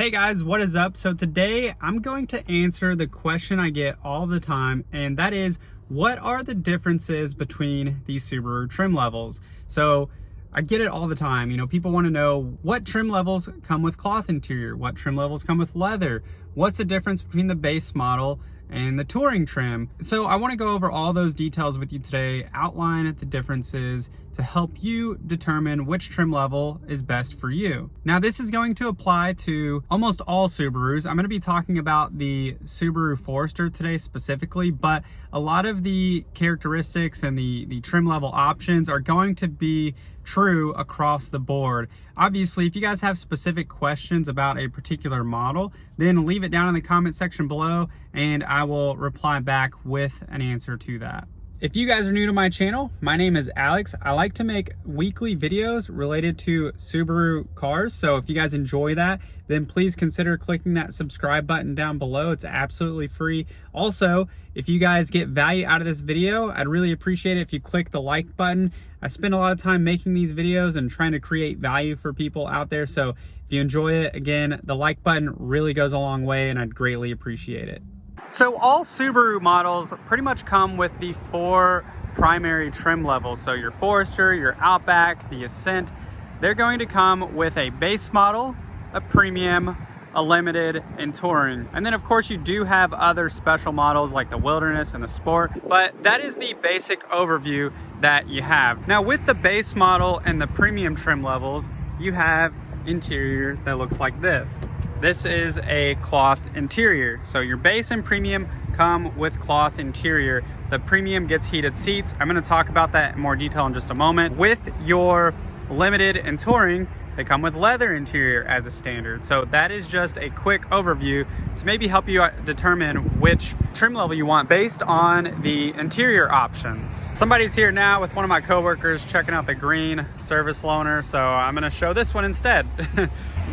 Hey guys, what is up? So today I'm going to answer the question I get all the time, and that is, what are the differences between these Subaru trim levels? So I get it all the time. You know, people want to know what trim levels come with cloth interior, what trim levels come with leather, what's the difference between the base model and the touring trim. So I want to go over all those details with you today, outline the differences to help you determine which trim level is best for you. Now this is going to apply to almost all Subarus. I'm going to be talking about the Subaru Forester today specifically, but a lot of the characteristics and the trim level options are going to be true across the board. Obviously, if you guys have specific questions about a particular model, then leave it down in the comment section below and I will reply back with an answer to that. If you guys are new to my channel, my name is Alex. I like to make weekly videos related to Subaru cars. So if you guys enjoy that, then please consider clicking that subscribe button down below. It's absolutely free. Also, if you guys get value out of this video, I'd really appreciate it if you click the like button. I spend a lot of time making these videos and trying to create value for people out there. So if you enjoy it, again, the like button really goes a long way and I'd greatly appreciate it. So all Subaru models pretty much come with the 4 primary trim levels. So your Forester, your Outback, the Ascent, they're going to come with a base model, a premium, a limited, and touring. And then of course you do have other special models like the Wilderness and the Sport, but that is the basic overview that you have. Now with the base model and the premium trim levels, you have interior that looks like this. This is a cloth interior. So your base and premium come with cloth interior. The premium gets heated seats. I'm going to talk about that in more detail in just a moment. With your limited and touring, they come with leather interior as a standard. So that is just a quick overview to maybe help you determine which trim level you want based on the interior options. Somebody's here now with one of my coworkers checking out the green service loaner, so I'm gonna show this one instead.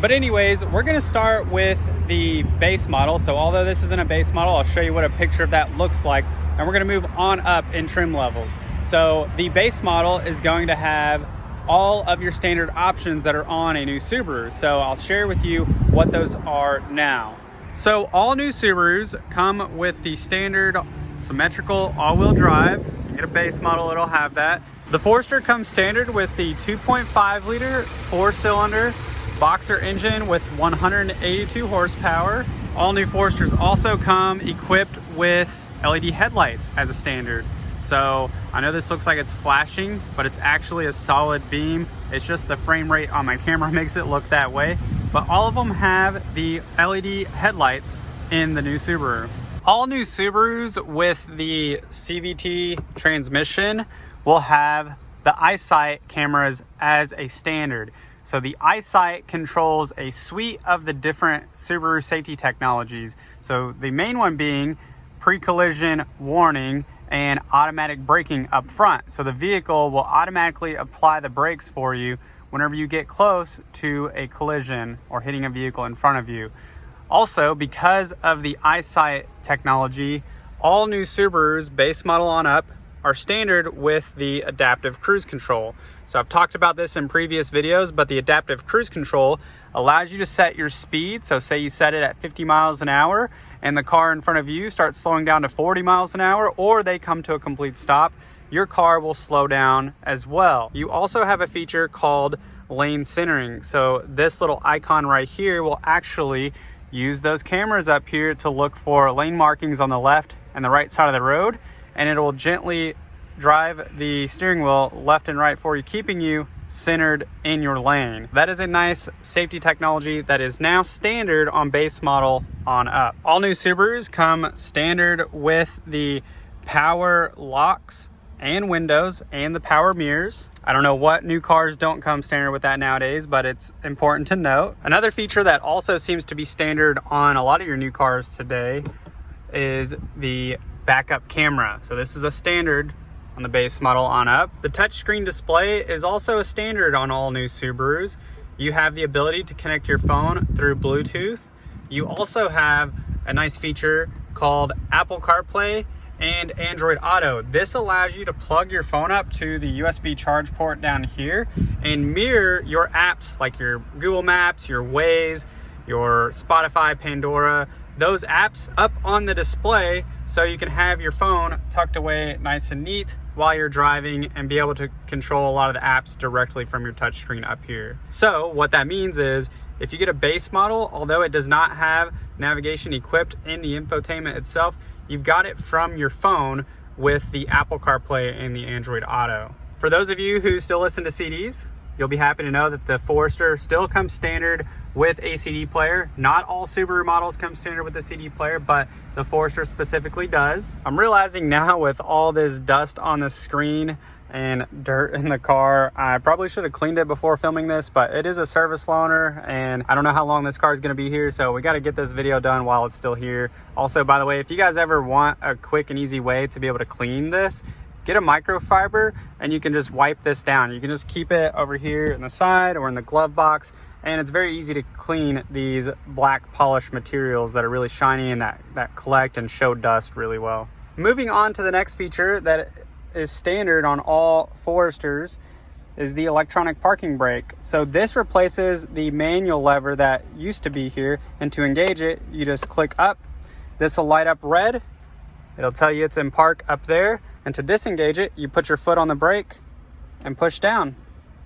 But anyways, we're gonna start with the base model. So although this isn't a base model, I'll show you what a picture of that looks like, and we're gonna move on up in trim levels. So the base model is going to have all of your standard options that are on a new Subaru. So I'll share with you what those are now. So all new Subarus come with the standard symmetrical all-wheel drive. So you get a base model, it'll have that. The Forester comes standard with the 2.5 liter 4-cylinder boxer engine with 182 horsepower. All new Foresters also come equipped with LED headlights as a standard. So I know this looks like it's flashing, but it's actually a solid beam. It's just the frame rate on my camera makes it look that way. But all of them have the LED headlights in the new Subaru. All new Subarus with the CVT transmission will have the EyeSight cameras as a standard. So the EyeSight controls a suite of the different Subaru safety technologies. So the main one being pre-collision warning and automatic braking up front. So the vehicle will automatically apply the brakes for you whenever you get close to a collision or hitting a vehicle in front of you. Also, because of the EyeSight technology, all new Subarus, base model on up, are standard with the adaptive cruise control. So I've talked about this in previous videos, but the adaptive cruise control allows you to set your speed. So say you set it at 50 miles an hour and the car in front of you starts slowing down to 40 miles an hour, or they come to a complete stop, your car will slow down as well. You also have a feature called lane centering. So this little icon right here will actually use those cameras up here to look for lane markings on the left and the right side of the road, and it will gently drive the steering wheel left and right for you, keeping you centered in your lane. That is a nice safety technology that is now standard on base model on up. All new Subarus come standard with the power locks and windows and the power mirrors. I don't know what new cars don't come standard with that nowadays, but it's important to note. Another feature that also seems to be standard on a lot of your new cars today is the backup camera. So this is a standard on the base model on up. The touchscreen display is also a standard on all new Subarus. You have the ability to connect your phone through Bluetooth. You also have a nice feature called Apple CarPlay and Android Auto. This allows you to plug your phone up to the USB charge port down here and mirror your apps like your Google Maps, your Waze, your Spotify, Pandora, those apps up on the display so you can have your phone tucked away nice and neat while you're driving and be able to control a lot of the apps directly from your touchscreen up here. So what that means is if you get a base model, although it does not have navigation equipped in the infotainment itself, you've got it from your phone with the Apple CarPlay and the Android Auto. For those of you who still listen to CDs, you'll be happy to know that the Forester still comes standard with a CD player. Not all Subaru models come standard with a CD player, but the Forester specifically does. I'm realizing now with all this dust on the screen and dirt in the car, I probably should have cleaned it before filming this, but it is a service loaner and I don't know how long this car is going to be here, so we got to get this video done while it's still here. Also, by the way, if you guys ever want a quick and easy way to be able to clean this, get a microfiber and you can just wipe this down. You can just keep it over here in the side or in the glove box, and it's very easy to clean these black polished materials that are really shiny and that collect and show dust really well. Moving on to the next feature that is standard on all Foresters is the electronic parking brake. So this replaces the manual lever that used to be here, and to engage it, you just click up. This will light up red. It'll tell you it's in park up there. And to disengage it, you put your foot on the brake and push down.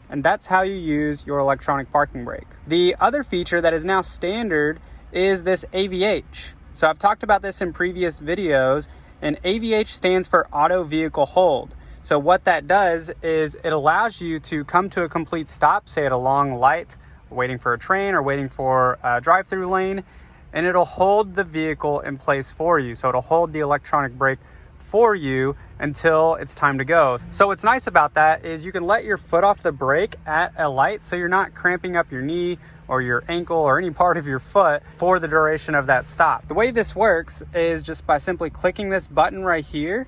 And that's how you use your electronic parking brake. The other feature that is now standard is this AVH. So I've talked about this in previous videos, and AVH stands for Auto Vehicle Hold. So what that does is it allows you to come to a complete stop, say at a long light, waiting for a train or waiting for a drive-through lane, and it'll hold the vehicle in place for you. So it'll hold the electronic brake for you until it's time to go. So what's nice about that is you can let your foot off the brake at a light, so you're not cramping up your knee or your ankle or any part of your foot for the duration of that stop. The way this works is just by simply clicking this button right here,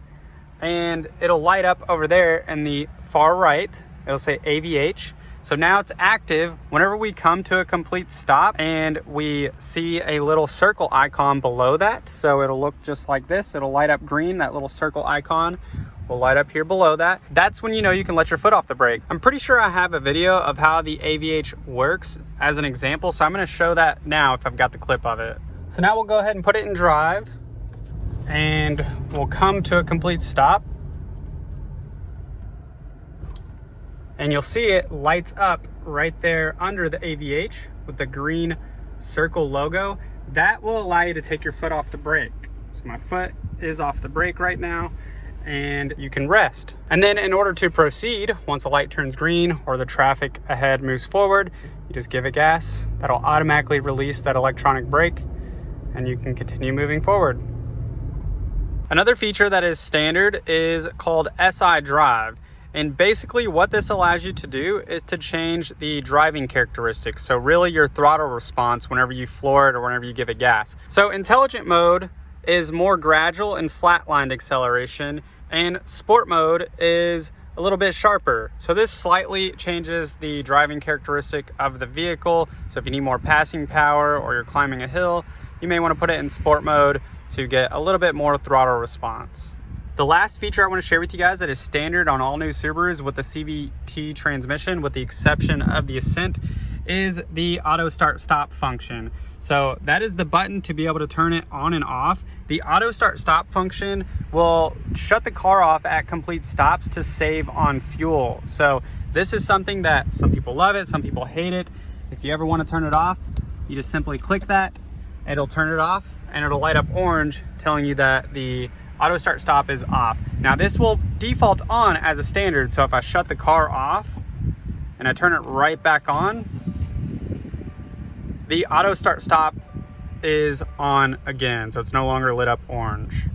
and it'll light up over there in the far right. It'll say AVH. So now it's active whenever we come to a complete stop and we see a little circle icon below that. So it'll look just like this. It'll light up green. That little circle icon will light up here below that. That's when you know you can let your foot off the brake. I'm pretty sure I have a video of how the AVH works as an example, so I'm going to show that now if I've got the clip of it. So now we'll go ahead and put it in drive and we'll come to a complete stop. And you'll see it lights up right there under the AVH with the green circle logo. That will allow you to take your foot off the brake. So my foot is off the brake right now, and you can rest. And then in order to proceed, once a light turns green or the traffic ahead moves forward, you just give it gas. That'll automatically release that electronic brake and you can continue moving forward. Another feature that is standard is called SI Drive. And basically what this allows you to do is to change the driving characteristics. So really your throttle response whenever you floor it or whenever you give it gas. So intelligent mode is more gradual and flatlined acceleration, and sport mode is a little bit sharper. So this slightly changes the driving characteristic of the vehicle. So if you need more passing power or you're climbing a hill, you may want to put it in sport mode to get a little bit more throttle response. The last feature I want to share with you guys that is standard on all new Subarus with the CVT transmission, with the exception of the Ascent, is the auto start stop function. So that is the button to be able to turn it on and off. The auto start stop function will shut the car off at complete stops to save on fuel. So this is something that some people love it, some people hate it. If you ever want to turn it off, you just simply click that, it'll turn it off, and it'll light up orange telling you that the auto start stop is off. Now this will default on as a standard, so if I shut the car off and I turn it right back on, the auto start stop is on again, so it's no longer lit up orange.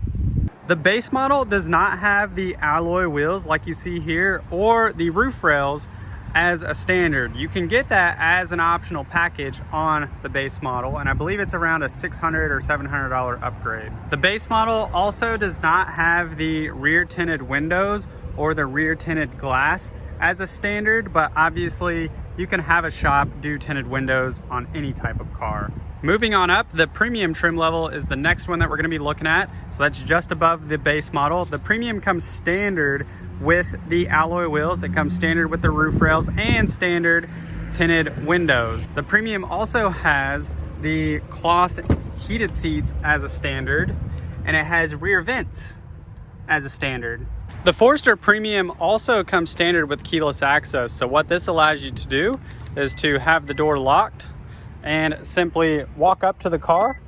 The base model does not have the alloy wheels like you see here or the roof rails as a standard. You can get that as an optional package on the base model, and I believe it's around a $600 or $700 upgrade. The base model also does not have the rear tinted windows or the rear tinted glass as a standard, but obviously you can have a shop do tinted windows on any type of car. Moving on up, the premium trim level is the next one that we're going to be looking at. So that's just above the base model. The premium comes standard with the alloy wheels. It comes standard with the roof rails and standard tinted windows. The premium also has the cloth heated seats as a standard, and it has rear vents as a standard. The Forester Premium also comes standard with keyless access. So what this allows you to do is to have the door locked and simply walk up to the car.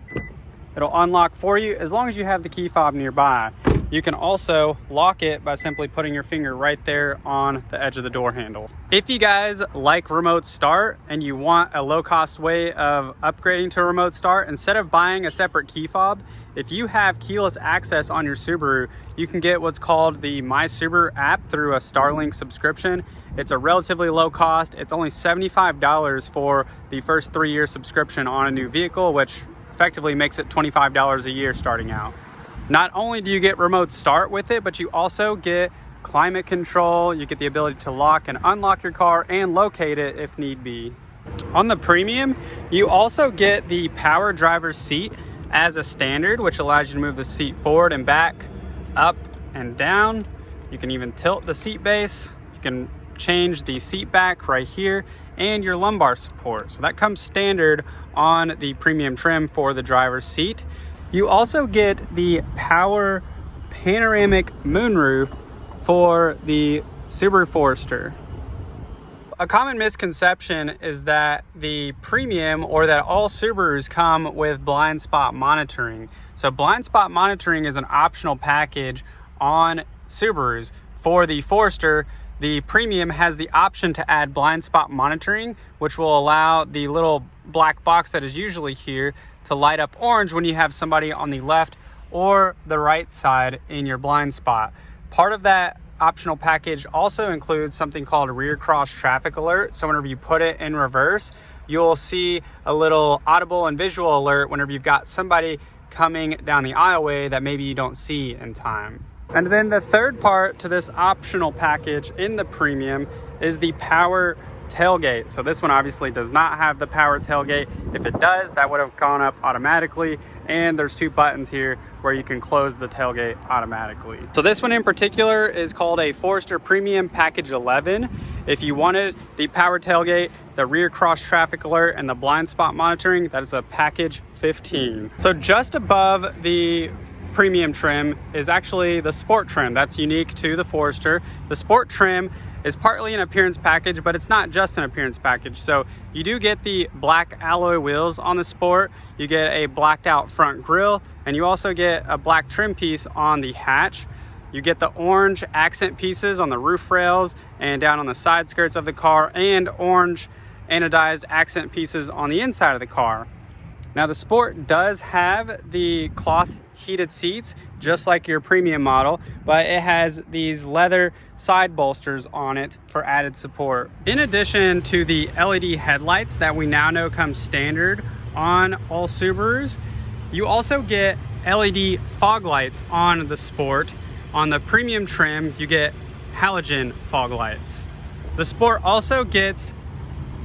It'll unlock for you as long as you have the key fob nearby. You can also lock it by simply putting your finger right there on the edge of the door handle. If you guys like remote start and you want a low-cost way of upgrading to remote start, instead of buying a separate key fob, if you have keyless access on your Subaru, you can get what's called the My Subaru app through a Starlink subscription. It's a relatively low cost. It's only $75 for the first 3-year subscription on a new vehicle, which effectively makes it $25 a year starting out. Not only do you get remote start with it, but you also get climate control. You get the ability to lock and unlock your car and locate it if need be. On the Premium, you also get the power driver's seat as a standard, which allows you to move the seat forward and back, up and down. You can even tilt the seat base. You can change the seat back right here and your lumbar support. So that comes standard on the Premium trim for the driver's seat. You also get the power panoramic moonroof for the Subaru Forester. A common misconception is that the Premium, or that all Subarus, come with blind spot monitoring. So blind spot monitoring is an optional package on Subarus. For the Forester, the Premium has the option to add blind spot monitoring, which will allow the little black box that is usually here to light up orange when you have somebody on the left or the right side in your blind spot. Part of that optional package also includes something called rear cross traffic alert. So whenever you put it in reverse, you'll see a little audible and visual alert whenever you've got somebody coming down the aisleway that maybe you don't see in time. And then the third part to this optional package in the Premium is the power tailgate. So this one obviously does not have the power tailgate. If it does, that would have gone up automatically. And there's 2 buttons here where you can close the tailgate automatically. So this one in particular is called a Forester Premium Package 11. If you wanted the power tailgate, the rear cross traffic alert, and the blind spot monitoring, that is a Package 15. So just above the Premium trim is actually the Sport trim. That's unique to the Forester. The Sport trim is partly an appearance package, but it's not just an appearance package. So you do get the black alloy wheels on the Sport, you get a blacked out front grille, and you also get a black trim piece on the hatch. You get the orange accent pieces on the roof rails and down on the side skirts of the car, and orange anodized accent pieces on the inside of the car. Now the Sport does have the cloth heated seats, just like your Premium model, but it has these leather side bolsters on it for added support. In addition to the LED headlights that we now know come standard on all Subarus, you also get LED fog lights on the Sport. On the Premium trim, you get halogen fog lights. The Sport also gets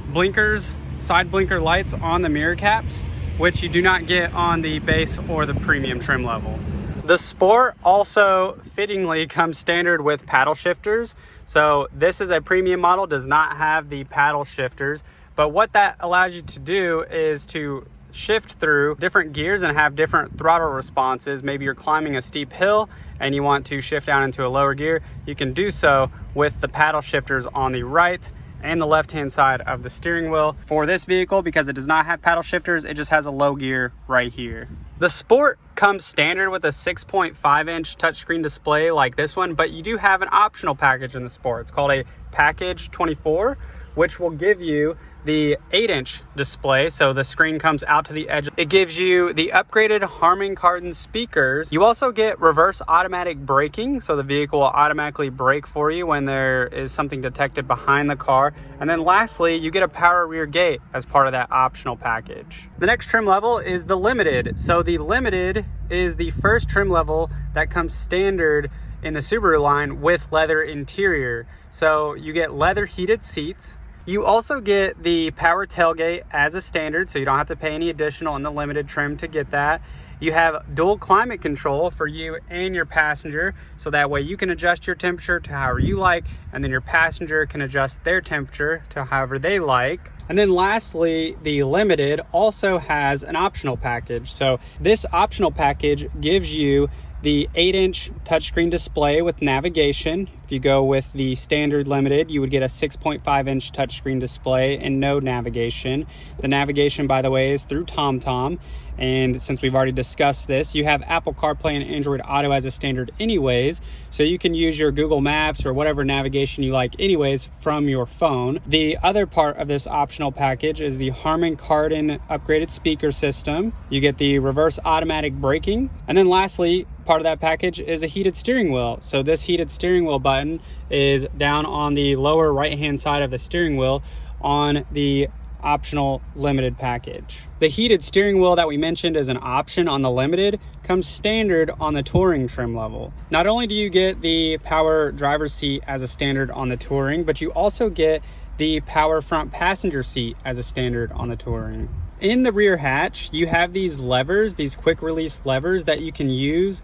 blinkers, side blinker lights on the mirror caps, which you do not get on the base or the Premium trim level. The Sport also fittingly comes standard with paddle shifters. So this is a Premium model, does not have the paddle shifters, but what that allows you to do is to shift through different gears and have different throttle responses. Maybe you're climbing a steep hill and you want to shift down into a lower gear. You can do so with the paddle shifters on the right and the left-hand side of the steering wheel. For this vehicle, because it does not have paddle shifters, it just has a low gear right here. The Sport comes standard with a 6.5-inch touchscreen display like this one, but you do have an optional package in the Sport. It's called a Package 24, which will give you the 8-inch display, so the screen comes out to the edge. It gives you the upgraded Harman Kardon speakers. You also get reverse automatic braking, so the vehicle will automatically brake for you when there is something detected behind the car. And then lastly, you get a power rear gate as part of that optional package. The next trim level is the Limited. So the Limited is the first trim level that comes standard in the Subaru line with leather interior. So you get leather heated seats. You also get the power tailgate as a standard, so you don't have to pay any additional in the Limited trim to get that. You have dual climate control for you and your passenger, so that way you can adjust your temperature to however you like, and then your passenger can adjust their temperature to however they like. And then lastly, the Limited also has an optional package. So this optional package gives you the 8-inch touchscreen display with navigation. If you go with the standard Limited, you would get a 6.5-inch touchscreen display and no navigation. The navigation, by the way, is through TomTom. And since we've already discussed this, you have Apple CarPlay and Android Auto as a standard anyways, so you can use your Google Maps or whatever navigation you like anyways from your phone. The other part of this optional package is the Harman Kardon upgraded speaker system. You get the reverse automatic braking. And then lastly, part of that package is a heated steering wheel. So this heated steering wheel button is down on the lower right hand side of the steering wheel on the optional Limited package. The heated steering wheel that we mentioned as an option on the Limited comes standard on the Touring trim level. Not only do you get the power driver's seat as a standard on the Touring, but you also get the power front passenger seat as a standard on the Touring. In the rear hatch, you have these levers, these quick release levers that you can use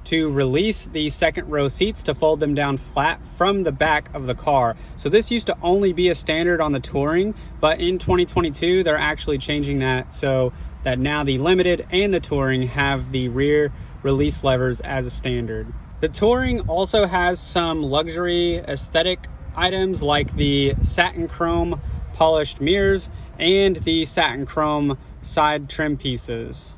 to release the second row seats to fold them down flat from the back of the car. So this used to only be a standard on the Touring, but in 2022 they're actually changing that so that now the Limited and the Touring have the rear release levers as a standard. The Touring also has some luxury aesthetic items like the satin chrome polished mirrors and the satin chrome side trim pieces.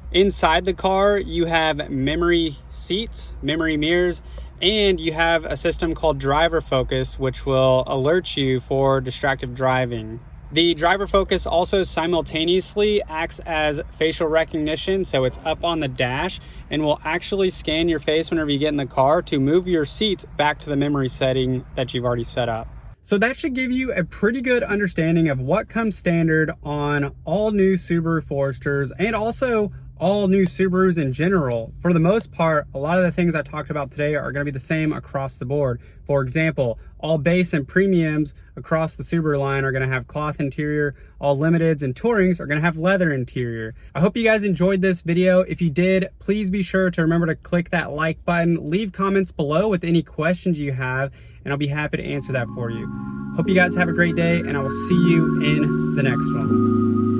Inside the car, you have memory seats, memory mirrors, and you have a system called Driver Focus, which will alert you for distracted driving. The Driver Focus also simultaneously acts as facial recognition, so it's up on the dash and will actually scan your face whenever you get in the car to move your seats back to the memory setting that you've already set up. So that should give you a pretty good understanding of what comes standard on all new Subaru Foresters and also all new Subarus in general. For the most part, a lot of the things I talked about today are going to be the same across the board. For example, all base and premiums across the Subaru line are going to have cloth interior. All Limiteds and Tourings are going to have leather interior. I hope you guys enjoyed this video. If you did, please be sure to remember to click that like button, leave comments below with any questions you have, and I'll be happy to answer that for you. Hope you guys have a great day, and I will see you in the next one.